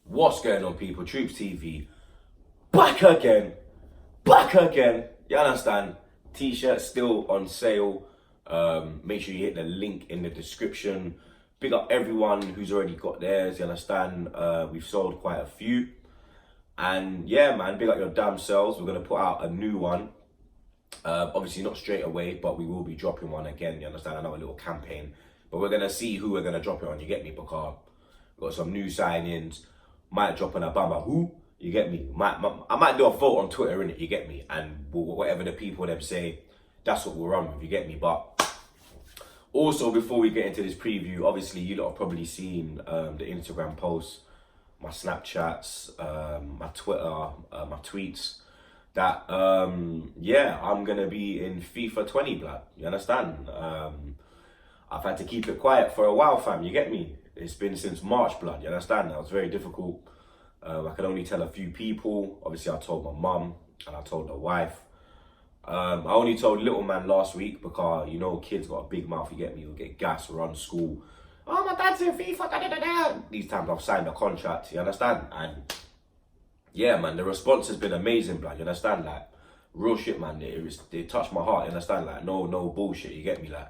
What's going on, people? TroopzTV back again, back again. You understand? T-shirts still on sale. Make sure you hit the link in the description. Big up everyone who's already got theirs. You understand? We've sold quite a few, and yeah, man, big up your damn selves. We're gonna put out a new one. Obviously not straight away, but we will be dropping one again. You understand? Another little campaign, but we're gonna see who we're gonna drop it on. You get me? Because we've got some new signings. Might drop on a bamba who, you get me? I might do a vote on Twitter, innit, you get me? And whatever the people them say, that's what we'll run with, you get me? But also, before we get into this preview, obviously you lot have probably seen the Instagram posts, my Snapchats, my Twitter, my tweets, that yeah, I'm gonna be in FIFA20, blood, you understand? I've had to keep it quiet for a while, fam, you get me? It's been since March, blood, you understand? That was very difficult. I could only tell a few people. Obviously, I told my mum and I told the wife. I only told little man last week because, you know, kids got a big mouth, you get me? You'll get gas, run school. Oh, my dad's in FIFA, da da da da. These times I've signed a contract, you understand? And yeah, man, the response has been amazing, blood, you understand? Like, real shit, man. They touched my heart, you understand? Like, no bullshit, you get me? Like,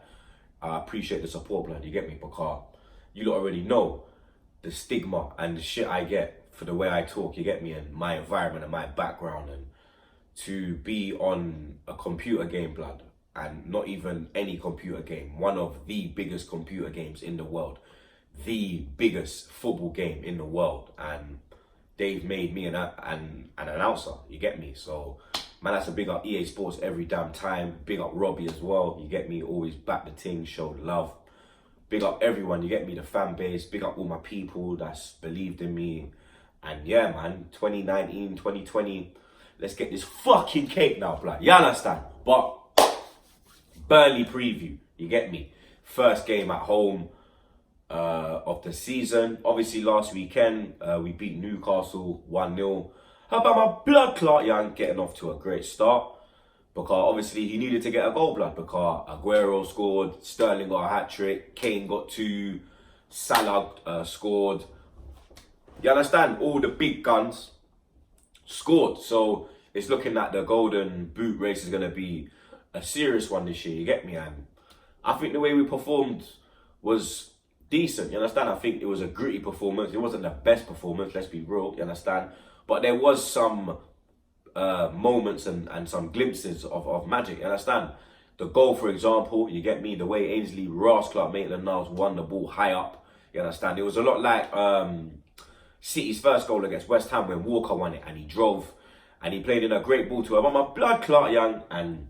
I appreciate the support, blood, you get me? Because you lot already know the stigma and the shit I get for the way I talk, you get me, and my environment and my background, and to be on a computer game, blood, and not even any computer game, one of the biggest computer games in the world, the biggest football game in the world, and they've made me an announcer, you get me? So, man, that's a big up EA Sports every damn time, big up Robbie as well, you get me? Always back the thing, showed love. Big up everyone, you get me, the fan base, big up all my people that's believed in me. And yeah, man, 2019, 2020, let's get this fucking cake now, blood. You understand? But Burnley preview, you get me? First game at home of the season. Obviously, last weekend, we beat Newcastle 1-0. How about my blood clot, young, getting off to a great start? Because obviously he needed to get a goal, blood, because Aguero scored, Sterling got a hat-trick, Kane got 2, Salah scored. You understand? All the big guns scored. So it's looking like the golden boot race is going to be a serious one this year, you get me? And I think the way we performed was decent, you understand? I think it was a gritty performance. It wasn't the best performance, let's be real, you understand? But there was some moments and some glimpses of magic, you understand? The goal, for example, you get me? The way Ainsley Ross-Clark Maitland-Niles won the ball high up, you understand? It was a lot like City's first goal against West Ham when Walker won it, and he drove and he played in a great ball to him. I'm a blood clot, young, and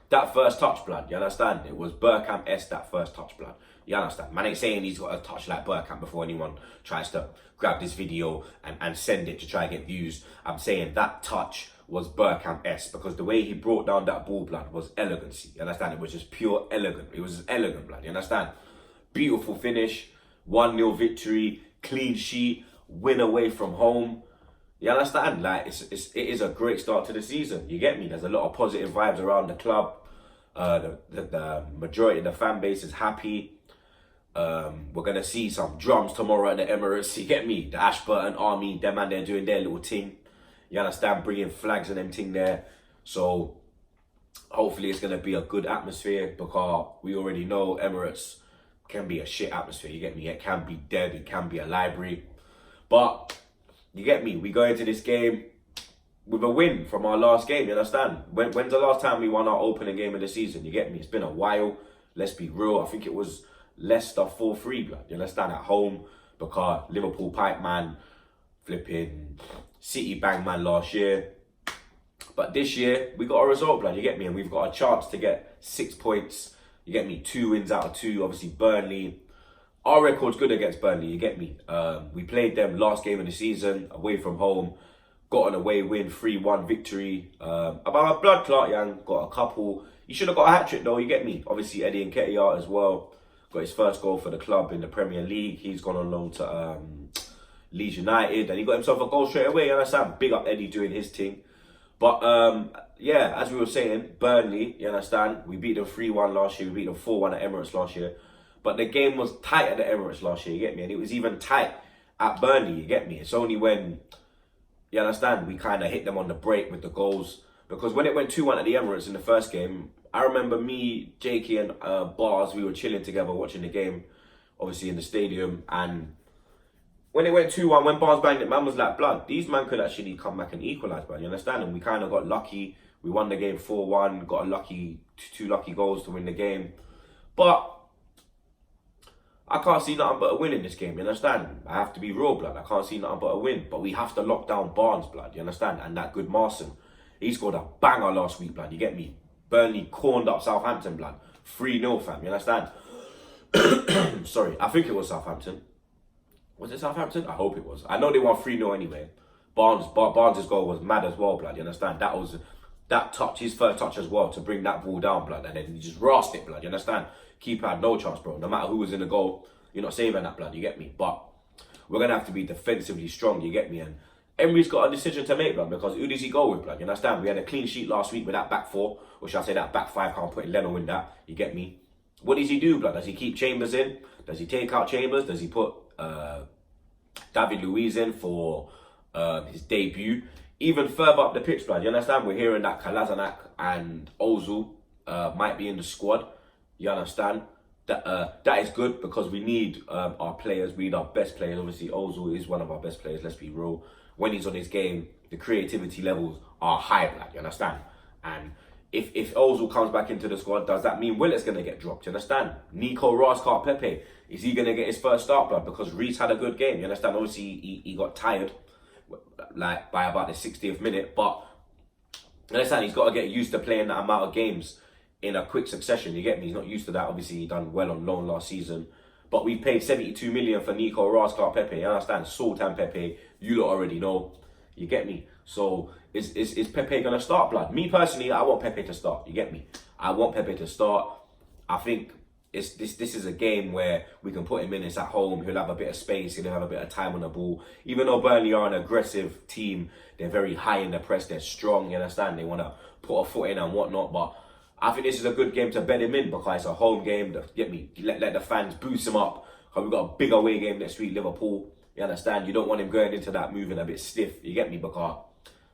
that first touch, blood, you understand? It was Bergkamp-esque, that first touch, blood. You understand? Man ain't saying he's got a touch like Bergkamp before anyone tries to grab this video and send it to try and get views. I'm saying that touch was Bergkamp-esque because the way he brought down that ball, blood, was elegancy. You understand? It was just pure elegant. It was just elegant, blood. You understand? Beautiful finish, 1-0 victory, clean sheet, win away from home. You understand? Like, it is a great start to the season. You get me? There's a lot of positive vibes around the club. The majority of the fan base is happy. We're going to see some drums tomorrow at the Emirates. You get me? The Ashburton Army, them man, they're doing their little thing. You understand? Bringing flags and them thing there. So, hopefully it's going to be a good atmosphere because we already know Emirates can be a shit atmosphere. You get me? It can be dead. It can be a library. But, you get me? We go into this game with a win from our last game. You understand? When's the last time we won our opening game of the season? You get me? It's been a while. Let's be real. I think it was Leicester 4-3, blood. You understand? At home, because Liverpool pipe man, flipping City bang man last year. But this year, we got a result, blood. You get me? And we've got a chance to get 6 points. You get me? 2 wins out of 2. Obviously, Burnley. Our record's good against Burnley. You get me? We played them last game of the season, away from home. Got an away win, 3-1 victory. About my blood clot, young. Got a couple. You should have got a hat-trick, though. You get me? Obviously, Eddie Nketiah as well. Got his first goal for the club in the Premier League. He's gone on loan to Leeds United, and he got himself a goal straight away. You understand? Big up Eddie doing his thing. But yeah, as we were saying, Burnley, you understand? We beat them 3-1 last year. We beat them 4-1 at Emirates last year. But the game was tight at the Emirates last year, you get me? And it was even tight at Burnley, you get me? It's only when, you understand, we kind of hit them on the break with the goals. Because when it went 2-1 at the Emirates in the first game, I remember me, Jakey and Bars, we were chilling together watching the game, obviously in the stadium. And when it went 2-1, when Bars banged it, man was like, blood, these man could actually come back and equalise, man, you understand? And we kind of got lucky. We won the game 4-1, got two lucky goals to win the game. But I can't see nothing but a win in this game, you understand? I have to be real, blood. I can't see nothing but a win. But we have to lock down Barnes, blood, you understand? And that good Marson. He scored a banger last week, blood, you get me? Burnley corned up Southampton, blood. 3-0, fam, you understand? Sorry, I think it was Southampton. Was it Southampton? I hope it was. I know they won 3-0 anyway. Barnes' goal was mad as well, blood, you understand? That touch, his first touch as well, to bring that ball down, blood, and then he just rasped it, blood, you understand? Keeper had no chance, bro. No matter who was in the goal, you're not saving that, blood, you get me? But we're going to have to be defensively strong, you get me? And Emery's got a decision to make, blood, because who does he go with, blood, you understand? We had a clean sheet last week with that back four, or should I say that back five, can't put Leno in that, you get me? What does he do, blood? Does he keep Chambers in? Does he take out Chambers? Does he put David Luiz in for his debut? Even further up the pitch, blood, you understand? We're hearing that Kolasinac and Ozil might be in the squad. You understand? That is good because we need our players. We need our best players. Obviously, Ozil is one of our best players. Let's be real. When he's on his game, the creativity levels are high, blood, you understand? And if Ozil comes back into the squad, does that mean Willett's going to get dropped? You understand? Nico Rascart Pepe, is he going to get his first start, blood? Because Reece had a good game. You understand? Obviously, he got tired like by about the 60th minute, but you understand, he's got to get used to playing that amount of games in a quick succession, you get me? He's not used to that. Obviously, he done well on loan last season, but we paid 72 million for Nico Rascart Pepe, you understand? Sultan Pepe, you lot already know, you get me? So is Pepe gonna start, blood? Me personally, I want Pepe to start, you get me? I want Pepe to start. I think this is a game where we can put him in. It's at home. He'll have a bit of space. He'll have a bit of time on the ball. Even though Burnley are an aggressive team, they're very high in the press. They're strong. You understand? They want to put a foot in and whatnot. But I think this is a good game to bed him in because it's a home game. Get me? Let the fans boost him up. Because we've got a big away game next week, Liverpool. You understand? You don't want him going into that moving a bit stiff. You get me? Because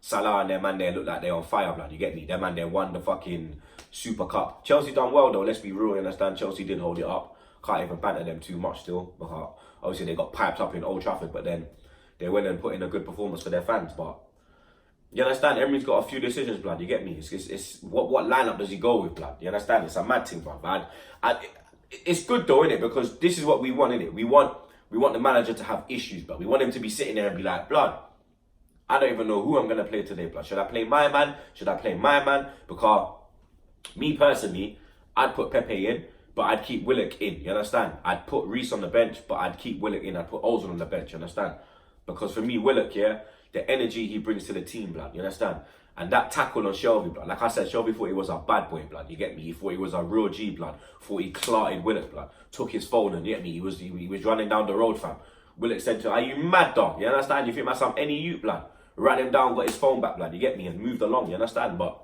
Salah and their man there look like they're on fire, blood. You get me? Their man there won the fucking Super Cup. Chelsea done well though, let's be real, you understand? Chelsea did hold it up. Can't even banter them too much still. Because obviously they got piped up in Old Trafford, but then they went and put in a good performance for their fans. But you understand, Emery's got a few decisions, blood. You get me? It's what lineup does he go with, blood? You understand? It's a mad thing, blood. It's good though, innit? Because this is what we want, innit? We want the manager to have issues, blood. We want him to be sitting there and be like, blood, I don't even know who I'm gonna play today, blood. Should I play my man? Should I play my man? Because me personally, I'd put Pepe in, but I'd keep Willock in, you understand? I'd put Reece on the bench, but I'd keep Willock in. I'd put Ozil on the bench, you understand? Because for me, Willock, yeah, the energy he brings to the team, blood, you understand? And that tackle on Shelby, blood, like I said, Shelby thought he was a bad boy, blood, you get me? He thought he was a real G, blood. Thought he clarted Willock, blood. Took his phone and, you get me? He was running down the road, fam. Willock said to him, are you mad, dog? You understand? You think myself any you, blood? Ran him down, got his phone back, blood, you get me? And moved along, you understand? But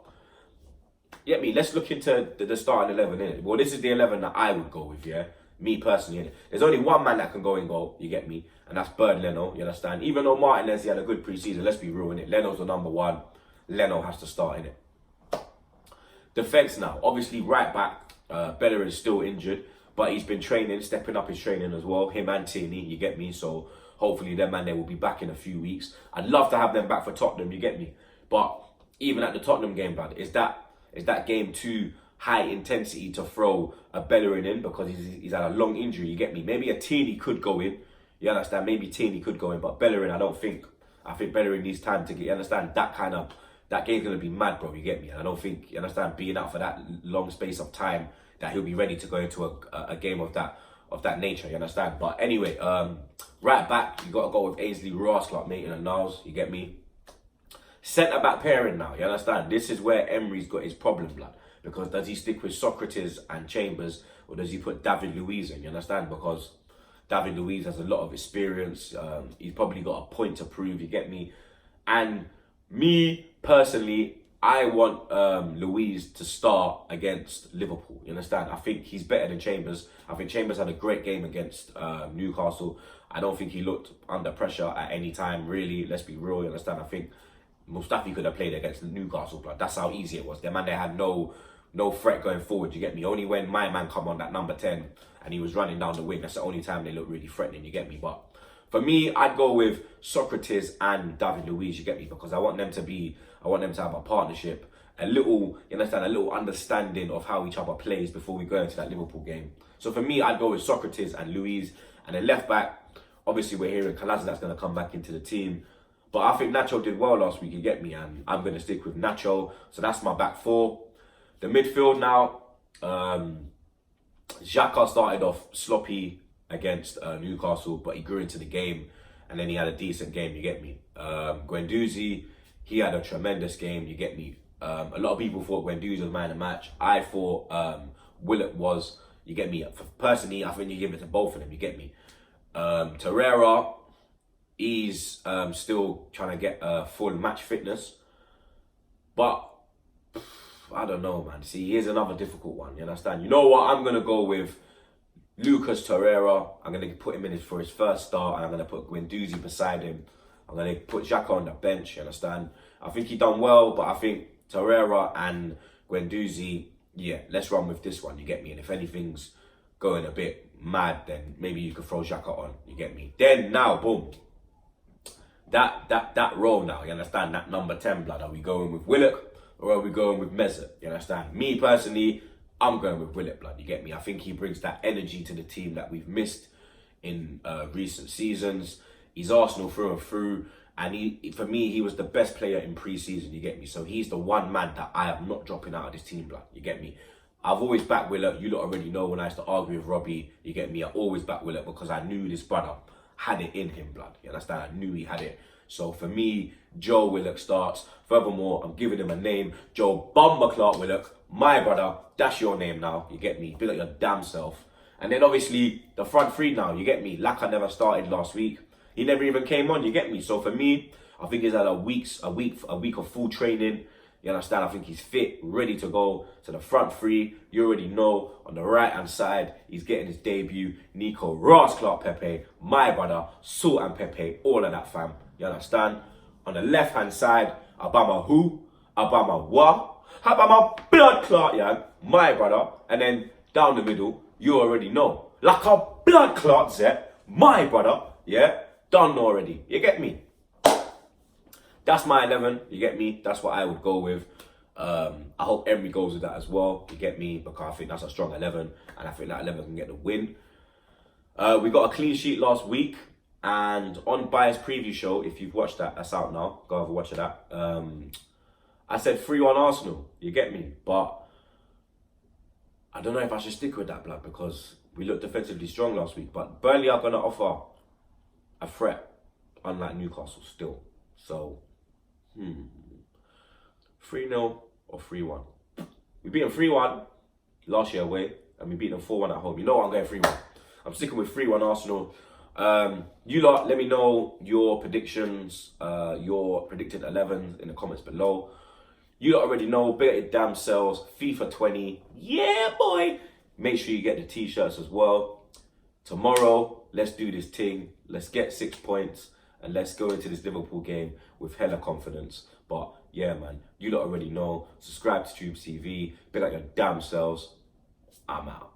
you get me? Let's look into the starting 11, innit? Well, this is the 11 that I would go with, yeah? Me personally, innit? There's only one man that can go in goal, you get me? And that's Bird Leno, you understand? Even though Martinez, he had a good pre-season, let's be real, innit? Leno's the number one. Leno has to start, innit? Defence now. Obviously, right back, Bellerin's still injured, but he's been training, stepping up his training as well. Him and Tierney, you get me? So hopefully them man there will be back in a few weeks. I'd love to have them back for Tottenham, you get me? But even at the Tottenham game, blood, is that game too high intensity to throw a Bellerin in because he's had a long injury, you get me? Maybe a Tierney could go in, you understand? Maybe Tierney could go in, but Bellerin, I think Bellerin needs time to get, you understand? That game's going to be mad, bro, you get me? And I don't think, you understand, being out for that long space of time, that he'll be ready to go into a game of that nature, you understand? But anyway, right back, you got to go with Ainsley Ross, like Maitland and Niles, you get me? Centre-back pairing now, you understand? This is where Emery's got his problem, blood. Because does he stick with Socrates and Chambers, or does he put David Luiz in, you understand? Because David Luiz has a lot of experience. He's probably got a point to prove, you get me? And me, personally, I want Luiz to start against Liverpool, you understand? I think he's better than Chambers. I think Chambers had a great game against Newcastle. I don't think he looked under pressure at any time, really. Let's be real, you understand? I think Mustafi could have played against the Newcastle, blood. That's how easy it was. The man, they had no threat going forward, you get me? Only when my man come on, that number 10, and he was running down the wing, that's the only time they looked really threatening, you get me? But for me, I'd go with Socrates and David Luiz, you get me? Because I want them to have a partnership, a little, you understand, a little understanding of how each other plays before we go into that Liverpool game. So for me, I'd go with Socrates and Luiz. And then left back, obviously we're hearing Kolasinac going to come back into the team. But I think Nacho did well last week, you get me? And I'm going to stick with Nacho. So that's my back four. The midfield now, Xhaka started off sloppy against Newcastle, but he grew into the game. And then he had a decent game, you get me? Guendouzi, he had a tremendous game, you get me? A lot of people thought Guendouzi was man of the match. I thought Willock was, you get me? Personally, I think you give it to both of them, you get me? Torreira, he's still trying to get full match fitness. But, I don't know, man. See, here's another difficult one, you understand? You know what? I'm going to go with Lucas Torreira. I'm going to put him in for his first start, and I'm going to put Guendouzi beside him. I'm going to put Xhaka on the bench, you understand? I think he done well, but I think Torreira and Guendouzi, yeah, let's run with this one, you get me? And if anything's going a bit mad, then maybe you could throw Xhaka on, you get me? Then, now, boom. That role now, you understand? That number 10, blood. Are we going with Willock or are we going with Mesut? You understand? Me, personally, I'm going with Willock, blood, you get me? I think he brings that energy to the team that we've missed in recent seasons. He's Arsenal through and through. And for me, he was the best player in pre-season, you get me? So he's the one man that I am not dropping out of this team, blood, you get me? I've always backed Willock. You lot already know when I used to argue with Robbie, you get me? I always backed Willock because I knew this brother had it in him, blood. You understand? I knew he had it. So for me, Joe Willock starts. Furthermore, I'm giving him a name. Joe Bumba Clark Willock, my brother. That's your name now, you get me? Be like your damn self. And then obviously, the front three now, you get me? Laka never started last week. He never even came on, you get me? So for me, I think he's had a week of full training. You understand? I think he's fit, ready to go. So the front three, you already know. On the right-hand side, he's getting his debut. Nico Ross Clark Pepe, my brother, Salt and Pepe, all of that, fam. You understand? On the left-hand side, Abama who? Abama what? Abama blood clot, yeah, my brother. And then down the middle, you already know. Like a blood clot, Zet, my brother, yeah? Done already. You get me? That's my 11, you get me? That's what I would go with. I hope Emery goes with that as well, you get me? Because I think that's a strong 11, and I think that 11 can get the win. We got a clean sheet last week, and on Bias Preview Show, if you've watched that, that's out now. Go have a watch of that. I said 3-1 Arsenal, you get me? But I don't know if I should stick with that, blood, because we looked defensively strong last week. But Burnley are going to offer a threat, unlike Newcastle still. So, 3-0 or 3-1. We beat them 3-1 last year away, and we beat them 4-1 at home. You know what, I'm going 3-1. I'm sticking with 3-1 Arsenal. You lot, let me know your predictions, your predicted 11s in the comments below. You lot already know, bet your damn selves, FIFA20, yeah boy! Make sure you get the t-shirts as well. Tomorrow, let's do this thing. Let's get 6 points. And let's go into this Liverpool game with hella confidence. But yeah, man, you lot already know. Subscribe to TroopzTV. Be like your damn selves. I'm out.